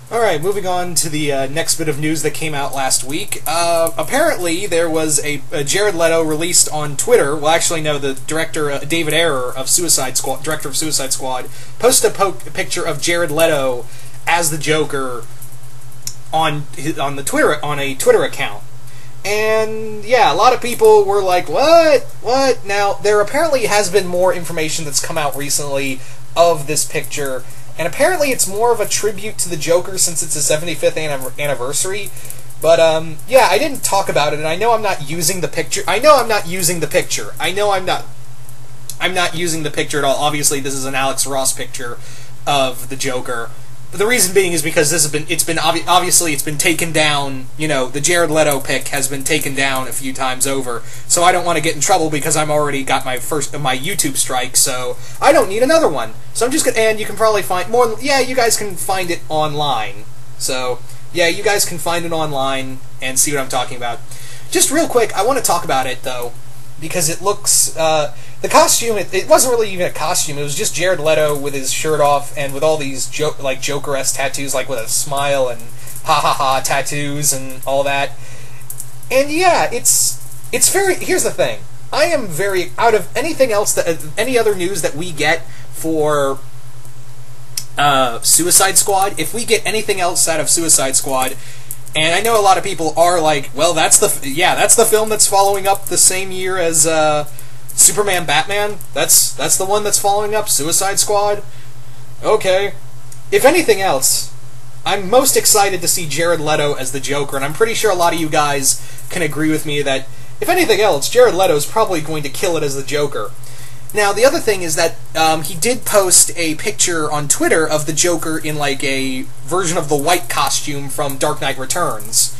Alright, moving on to the next bit of news that came out last week. Apparently, there was a Jared Leto released on Twitter. Well, actually, no, the director, David Ayer of Suicide Squad, director of Suicide Squad, posted a picture of Jared Leto as the Joker on a Twitter account. And, yeah, a lot of people were like, what? Now, there apparently has been more information that's come out recently of this picture. And apparently it's more of a tribute to the Joker since it's his 75th anniversary. But, yeah, I didn't talk about it, and I know I'm not using the picture. I'm not using the picture at all. Obviously, this is an Alex Ross picture of the Joker. But the reason being is because it's been taken down. You know, the Jared Leto pic has been taken down a few times over. So I don't want to get in trouble because I'm already got my YouTube strike. So I don't need another one. So I'm just gonna, and you can probably find more. Yeah, you guys can find it online. So yeah, you guys can find it online and see what I'm talking about. Just real quick, I want to talk about it though because it looks. The costume, it wasn't really even a costume, it was just Jared Leto with his shirt off and with all these Joker-esque tattoos, like with a smile and ha-ha-ha tattoos and all that. And yeah, it's very, here's the thing, I am very, out of anything else, any other news that we get for Suicide Squad, if we get anything else out of Suicide Squad, and I know a lot of people are like, well, that's the film that's following up the same year as, Superman Batman? That's the one that's following up Suicide Squad? Okay. If anything else, I'm most excited to see Jared Leto as the Joker, and I'm pretty sure a lot of you guys can agree with me that, if anything else, Jared Leto is probably going to kill it as the Joker. Now, the other thing is that he did post a picture on Twitter of the Joker in, like, a version of the white costume from Dark Knight Returns.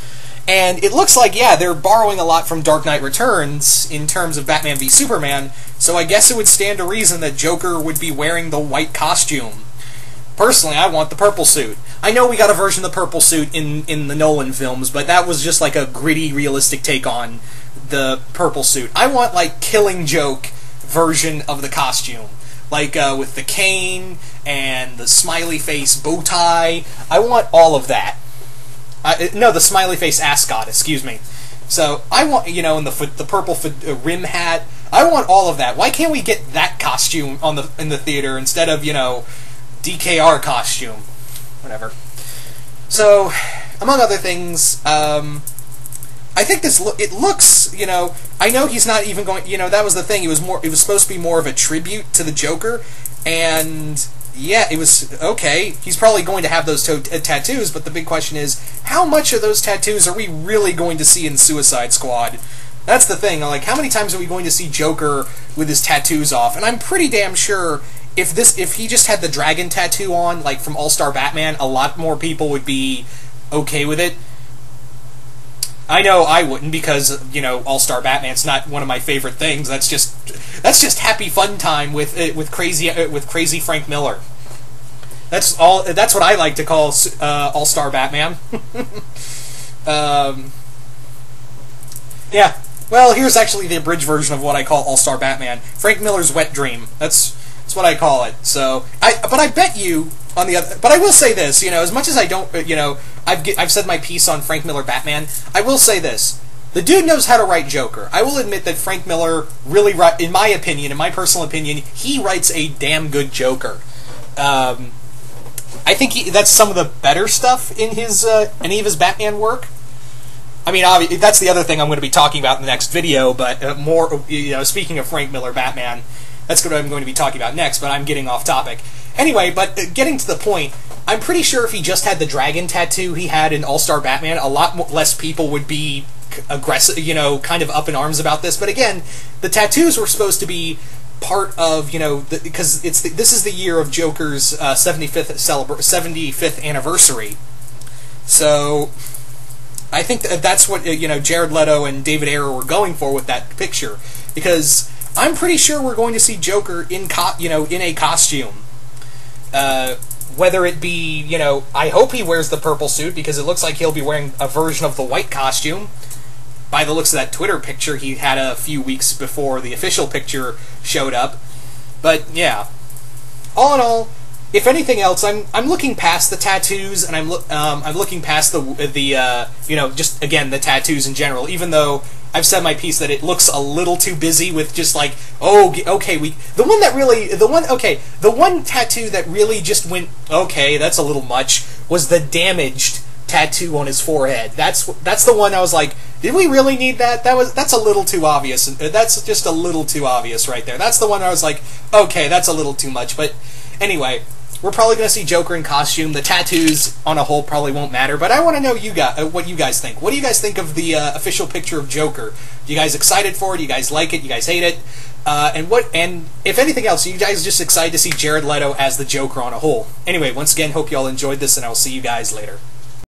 And it looks like, yeah, they're borrowing a lot from Dark Knight Returns in terms of Batman v Superman, so I guess it would stand to reason that Joker would be wearing the white costume. Personally, I want the purple suit. I know we got a version of the purple suit in the Nolan films, but that was just like a gritty, realistic take on the purple suit. I want, like, Killing Joke version of the costume. Like, with the cane and the smiley face bow tie. I want all of that. No, the smiley face ascot, excuse me. So, I want, you know, in the purple rim hat, I want all of that. Why can't we get that costume in the theater instead of, you know, DKR costume? Whatever. So, among other things, I think it looks, you know, I know he's not even going, you know, that was the thing, it was supposed to be more of a tribute to the Joker, and yeah, it was, okay, he's probably going to have those tattoos, but the big question is, how much of those tattoos are we really going to see in Suicide Squad? That's the thing, like, how many times are we going to see Joker with his tattoos off? And I'm pretty damn sure if he just had the dragon tattoo on, like from All-Star Batman, a lot more people would be okay with it. I know I wouldn't because, you know, All-Star Batman's not one of my favorite things. That's just happy fun time with crazy Frank Miller. That's what I like to call All-Star Batman. Yeah. Well, here's actually the abridged version of what I call All-Star Batman. Frank Miller's wet dream. That's what I call it. So, but I bet you on the other. But I will say this, you know, as much as I don't, you know, I've said my piece on Frank Miller Batman. I will say this: the dude knows how to write Joker. I will admit that Frank Miller really, in my opinion, in my personal opinion, he writes a damn good Joker. I think that's some of the better stuff in his any of his Batman work. I mean, obviously, that's the other thing I'm going to be talking about in the next video. But more, you know, speaking of Frank Miller Batman, that's what I'm going to be talking about next. But I'm getting off topic. Anyway, but getting to the point, I'm pretty sure if he just had the dragon tattoo he had in All-Star Batman, a lot less people would be aggressive, you know, kind of up in arms about this. But again, the tattoos were supposed to be part of, you know, because this is the year of Joker's 75th anniversary. So I think that's what, you know, Jared Leto and David Ayer were going for with that picture, because I'm pretty sure we're going to see Joker in a costume. Whether it be, you know, I hope he wears the purple suit because it looks like he'll be wearing a version of the white costume. By the looks of that Twitter picture he had a few weeks before the official picture showed up. But yeah, all in all, if anything else, I'm looking past the tattoos, and I'm looking past the you know, just again the tattoos in general. Even though I've said my piece that it looks a little too busy with just like, oh, okay, the one tattoo that really just went, okay, that's a little much, was the damaged tattoo on his forehead. That's the one I was like, did we really need that? That's a little too obvious. That's just a little too obvious right there. That's the one I was like, okay, that's a little too much. But anyway, we're probably going to see Joker in costume. The tattoos on a whole probably won't matter, but I want to know what you guys think. What do you guys think of the official picture of Joker? You guys excited for it? You guys like it? You guys hate it? And if anything else, you guys just excited to see Jared Leto as the Joker on a whole? Anyway, once again, hope you all enjoyed this, and I will see you guys later.